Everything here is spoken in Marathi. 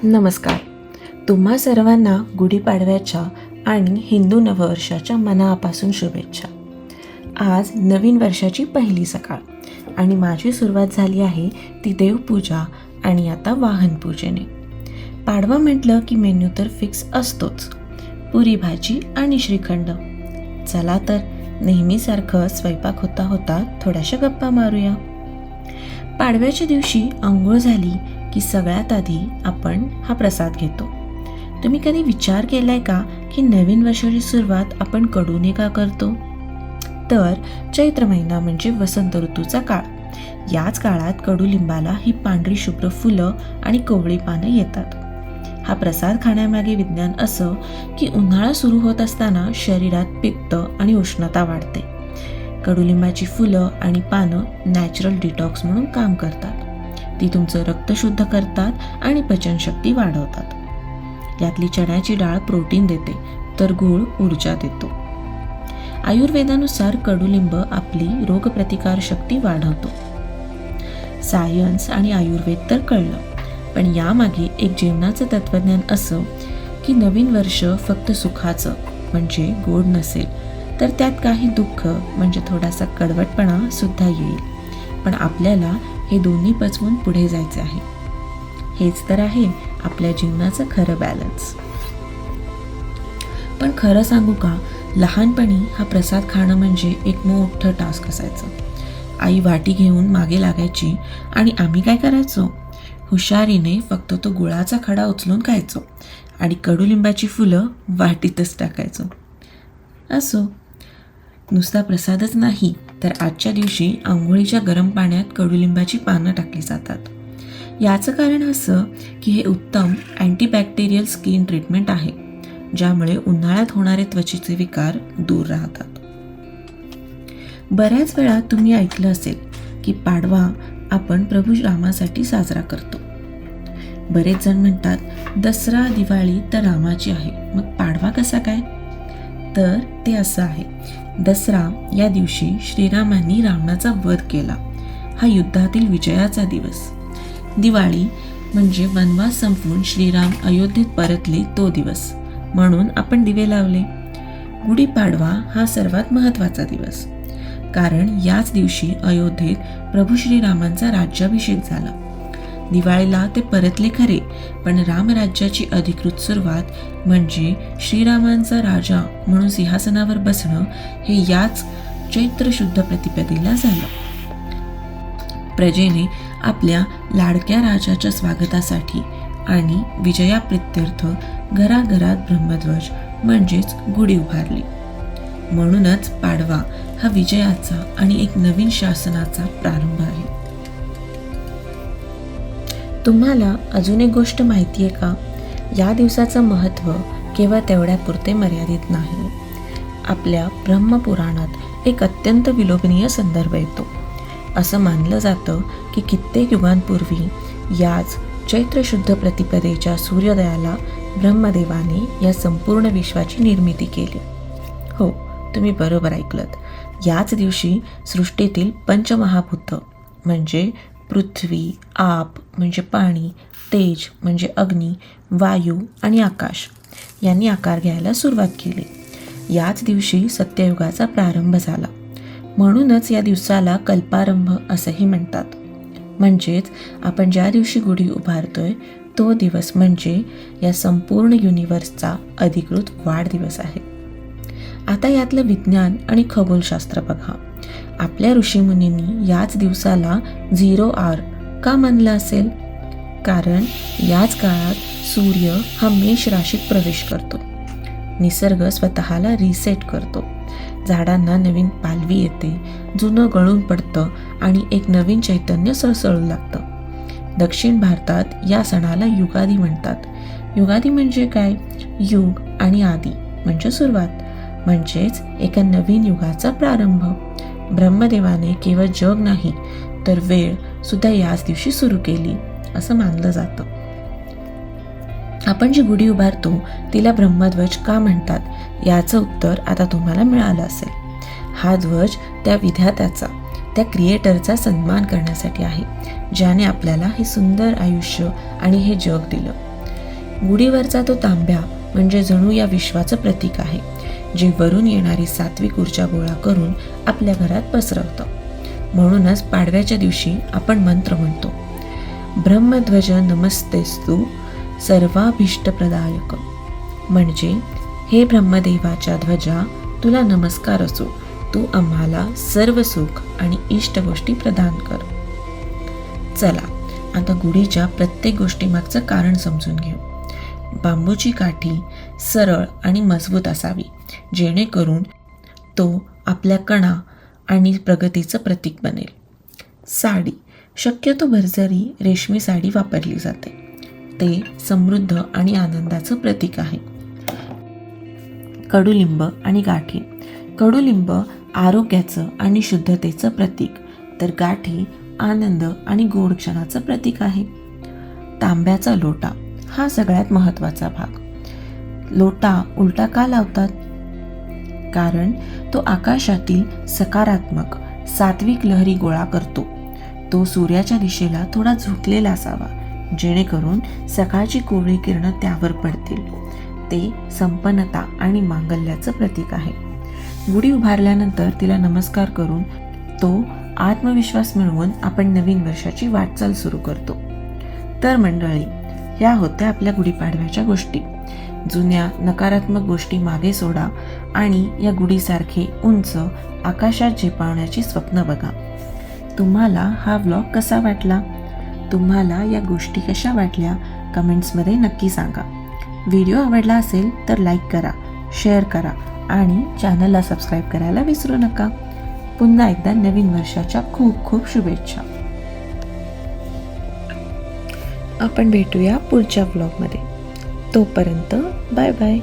नमस्कार. तुम्हा सर्वांना गुढीपाडव्याच्या आणि हिंदू नववर्षाच्या मनापासून शुभेच्छा. आज नवीन वर्षाची पहिली सकाळ आणि माझी सुरुवात झाली आहे ती देवपूजा आणि आता वाहन पूजेने. पाडवा म्हटलं की मेन्यू तर फिक्स असतोच, पुरी भाजी आणि श्रीखंड. चला तर नेहमीसारखं स्वयंपाक होता होता थोड्याशा गप्पा मारूया. पाडव्याच्या दिवशी आंघोळ झाली की सगळ्यात आधी आपण हा प्रसाद घेतो. तुम्ही कधी विचार केलाय का की नवीन वर्षाची सुरुवात आपण कडूने का करतो? तर चैत्र महिना म्हणजे वसंत ऋतूचा काळ. याच काळात कडुलिंबाला ही पांढरी शुभ्र फुलं आणि कोवळी पानं येतात. हा प्रसाद खाण्यामागे विज्ञान असं की उन्हाळा सुरू होत असताना शरीरात पित्त आणि उष्णता वाढते. कडुलिंबाची फुलं आणि पानं नॅचरल डिटॉक्स म्हणून काम करतात. ती तुमचं रक्त शुद्ध करतात आणि पचनशक्ती वाढवतात. यातली चण्याची डाळ प्रोटीन देते तर गूळ ऊर्जा देतो. आयुर्वेदानुसार कडुलिंब आपली रोगप्रतिकार शक्ती वाढवतो. सायन्स आणि आयुर्वेद तर कळलं, पण यामागे एक जीवनाचं तत्वज्ञान असं की नवीन वर्ष फक्त सुखाचं म्हणजे गोड नसेल, तर त्यात काही दुःख म्हणजे थोडासा कडवटपणा सुद्धा येईल. पण आपल्याला हे दोन्ही पचवून पुढे जायचे आहे. हेच तर आहे आपल्या जीवनाचं खरं बॅलन्स. पण खरं सांगू का, लहानपणी हा प्रसाद खाणं म्हणजे एक मोठं टास्क असायचं. आई वाटी घेऊन मागे लागायची आणि आम्ही काय करायचो, हुशारीने फक्त तो गुळाचा खडा उचलून खायचो आणि कडुलिंबाची फुलं वाटीतच टाकायचो. असो, नुसता प्रसादच नाही तर आजच्या दिवशी आंघोळीच्या गरम पाण्यात कडुलिंबाची पानं टाकली जातात. याचं कारण असं की हे उत्तम अँटीबॅक्टेरियल स्किन ट्रीटमेंट आहे, ज्यामुळे उन्हाळ्यात होणारे त्वचेचे विकार दूर राहतात. बऱ्याच वेळा तुम्ही ऐकलं असेल की पाडवा आपण प्रभू रामासाठी साजरा करतो. बरेच जण म्हणतात दसरा दिवाळी तर रामाची आहे, मग पाडवा कसा काय? तर ते असं आहे, दसरा या दिवशी श्रीरामांनी रावणाचा वध केला. हा युद्धातील विजयाचा दिवस. दिवाळी म्हणजे वनवास संपवून श्रीराम अयोध्येत परतले तो दिवस, म्हणून आपण दिवे लावले. गुढीपाडवा हा सर्वात महत्त्वाचा दिवस, कारण याच दिवशी अयोध्येत प्रभू श्रीरामांचा राज्याभिषेक झाला. दिवाळीला ते परतले खरे, पण रामराज्याची अधिकृत सुरुवात म्हणजे श्रीरामांचा राजा म्हणून सिंहासनावर बसणं हे याच चैत्र शुद्ध प्रतिपदेला झालं. प्रजेने आपल्या लाडक्या राजाच्या स्वागतासाठी आणि विजयाप्रित्यर्थ घराघरात ब्रह्मध्वज म्हणजेच गुढी उभारली. म्हणूनच पाडवा हा विजयाचा आणि एक नवीन शासनाचा प्रारंभ आहे. तुम्हाला अजून एक गोष्ट माहिती आहे का? या दिवसाचं महत्त्व केवळ तेवढ्यापुरते मर्यादित नाही. आपल्या ब्रह्मपुराणात एक अत्यंत विलोभनीय संदर्भ येतो. असं मानलं जातं की कित्येक युगांपूर्वी याच चैत्र शुद्ध प्रतिपदेच्या सूर्योदयाला ब्रह्मदेवाने या संपूर्ण विश्वाची निर्मिती केली. हो, तुम्ही बरोबर ऐकलत. याच दिवशी सृष्टीतील पंचमहाभूत म्हणजे पृथ्वी, आप म्हणजे पाणी, तेज म्हणजे अग्नी, वायू आणि आकाश यांनी आकार घ्यायला सुरुवात केली. याच दिवशी सत्ययुगाचा प्रारंभ झाला. म्हणूनच या दिवसाला कल्पारंभ असंही म्हणतात. म्हणजेच आपण ज्या दिवशी गुढी उभारतोय तो दिवस म्हणजे या संपूर्ण युनिव्हर्सचा अधिकृत वाढदिवस आहे. आता यातलं विज्ञान आणि खगोलशास्त्र बघा. आपल्या ऋषीमुनींनी याच दिवसाला 0 आर का मानलं असेल? कारण याच काळात सूर्य हा मेष राशीत प्रवेश करतो. निसर्ग स्वतःला रिसेट करतो. झाडांना नवीन पालवी येते, जुनं गळून पडतं आणि एक नवीन चैतन्य सळसळू लागतं. दक्षिण भारतात या सणाला युगादी म्हणतात. युगादी म्हणजे काय? युग आणि आदी म्हणजे सुरुवात, म्हणजेच एका नवीन युगाचा प्रारंभ. ब्रह्मदेवाने केवळ जग नाही तर वेळ सुद्धा याच दिवशी सुरू केली असं मानलं जातं. आपण जी गुढी उभारतो तिला ब्रह्मध्वज का म्हणतात याचं उत्तर आता तुम्हाला मिळालं असेल. हा ध्वज त्या विधात्याचा, त्या क्रिएटरचा सन्मान करण्यासाठी आहे, ज्याने आपल्याला हे सुंदर आयुष्य आणि हे जग दिलं. गुढीवरचा तो तांब्या म्हणजे जणू या विश्वाचं प्रतीक आहे, जे वरून येणारी सात्विक ऊर्जा गोळा करून आपल्या घरात पसरवतं. म्हणूनच पाडव्याच्या दिवशी आपण मंत्र म्हणतो, ब्रह्मध्वज नमस्तेस्तु सर्वाभीष्टप्रदायक. म्हणजे हे ब्रह्मदेवाच्या ध्वजा, तुला नमस्कार असो, तू आम्हाला सर्व सुख आणि इष्ट गोष्टी प्रदान कर. चला आता गुढीच्या प्रत्येक गोष्टीमागचं कारण समजून घेऊ. बांबूची काठी सरळ आणि मजबूत असावी, जेणेकरून तो आपल्या कणा आणि प्रगतीचं प्रतीक बनेल. साडी, शक्यतो भरजरी रेशमी साडी वापरली जाते. ते समृद्ध आणि आनंदाचं प्रतीक आहे. कडुलिंब आणि गाठी, कडुलिंब आरोग्याचं आणि शुद्धतेचं प्रतीक, तर गाठी आनंद आणि गोड क्षणाचं प्रतीक आहे. तांब्याचा लोटा हा सगळ्यात महत्त्वाचा भाग. लोटा उलटा का लावतात? कारण तो आकाशातील सकारात्मक सात्विक लहरी गोळा करतो. तो सूर्याच्या दिशेला थोडा झुकलेला असावा, जेणेकरून सकाळची कोवळी किरणं त्यावर पडतील. ते संपन्नता आणि मांगल्याचं प्रतीक आहे. गुढी उभारल्यानंतर तिला नमस्कार करून तो आत्मविश्वास मिळवून आपण नवीन वर्षाची वाटचाल सुरू करतो. तर मंडळी, ह्या होत्या आपल्या गुढीपाडव्याच्या गोष्टी. जुन्या नकारात्मक गोष्टी मागे सोडा आणि या गुढीसारखे उंच आकाशात झेपावण्याची स्वप्न बघा. तुम्हाला हा व्लॉग कसा वाटला? तुम्हाला या गोष्टी कशा वाटल्या? कमेंट्समध्ये नक्की सांगा. व्हिडिओ आवडला असेल तर लाईक करा, शेअर करा आणि चॅनलला सबस्क्राईब करायला विसरू नका. पुन्हा एकदा नवीन वर्षाच्या खूप खूप शुभेच्छा. आपण भेटूया पुढच्या व्लॉगमध्ये. तोपर्यंत बाय बाय.